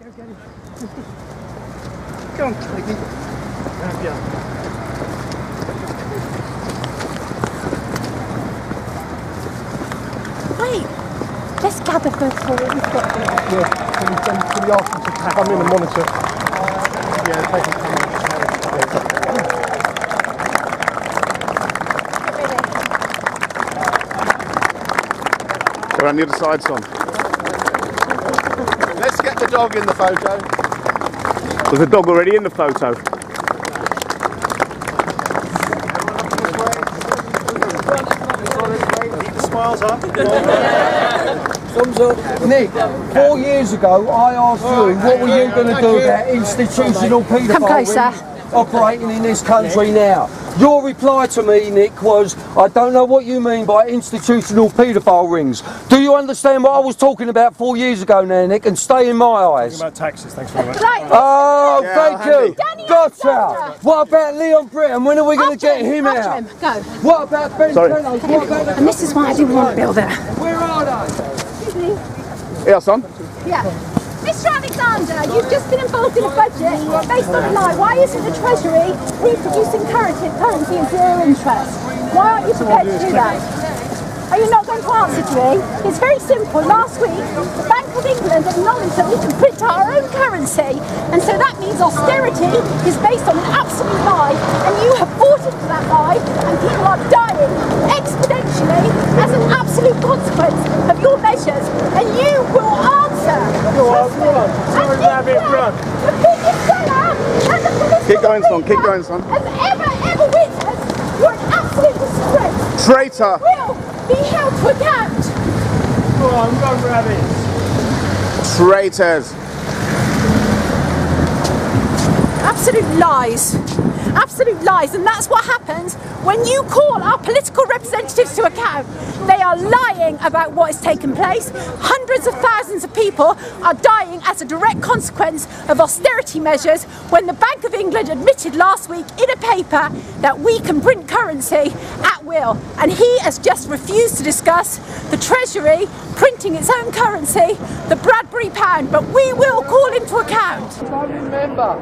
Go get him. Go on, Cleggy. Wait, let's gather first of all what we've got here. Yeah, can we ask them to come in and monitor? Yeah, they can come in. We're on the other side, son. Let's get the dog in the photo. There's a dog already in the photo. Keep the smiles up. Thumbs up. Nick, 4 years ago I asked you what were you going to do about institutional paedophile operating in this country now. Your reply to me, Nick, was, I don't know what you mean by institutional paedophile rings. Do you understand what I was talking about 4 years ago now, Nick, and stay in my eyes? Talking about taxes, thanks very much. Right. Oh, Yeah, thank you. Gotcha. What about Leon Britton? When are we going to get him out? Go. What about Ben Fellows? What about And this is why I didn't want to build it. Where are they? Excuse me. Yeah, son. Yeah. Mr. Alexander, you've just been involved in a budget based on a lie. Why isn't the Treasury reproducing currency at zero interest? Why aren't you prepared to do that? Are you not going to answer to me? It's very simple. Last week, the Bank of England acknowledged that we can print our own currency, and so that means austerity is based on an absolute lie, and you have bought into that lie, and people are dying exponentially as an absolute consequence of your measures, and you will answer. Keep going, son. Keep going, son. Has ever witnessed, you're an absolute disgrace. Traitor. Will be held to account. Go on, run, rabbits. Traitors. Absolute lies. Absolute lies, and that's what happens when you call our political representatives to account. They are lying about what has taken place. Hundreds of thousands of people are dying as a direct consequence of austerity measures when the Bank of England admitted last week in a paper that we can print currency at will, and he has just refused to discuss the Treasury printing its own currency, the Bradbury pound, but we will call him to account. I remember.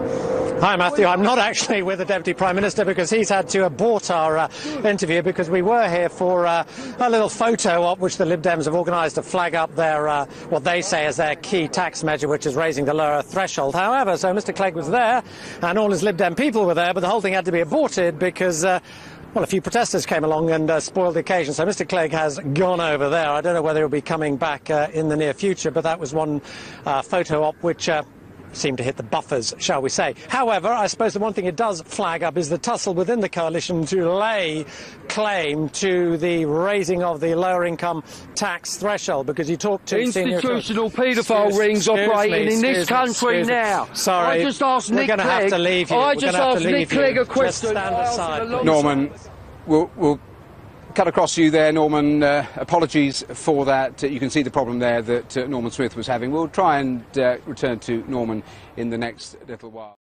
Hi Matthew, I'm not actually with the Deputy Prime Minister because he's had to abort our interview because we were here for a little photo op which the Lib Dems have organised to flag up their, what they say is their key tax measure, which is raising the lower threshold. However, so Mr Clegg was there and all his Lib Dem people were there, but the whole thing had to be aborted because well, a few protesters came along and spoiled the occasion. So Mr Clegg has gone over there. I don't know whether he'll be coming back in the near future, but that was one photo op which seemed to hit the buffers, shall we say. However, I suppose the one thing it does flag up is the tussle within the coalition to lay claim to the raising of the lower income tax threshold, because you talk to institutional paedophile rings operating in this country now. Sorry, I just asked Nick Clegg. Have to leave you. I just asked Nick Clegg a question. Just stand aside. Norman, we'll cut across you there, Norman. Apologies for that. You can see the problem there that Norman Smith was having. We'll try and return to Norman in the next little while.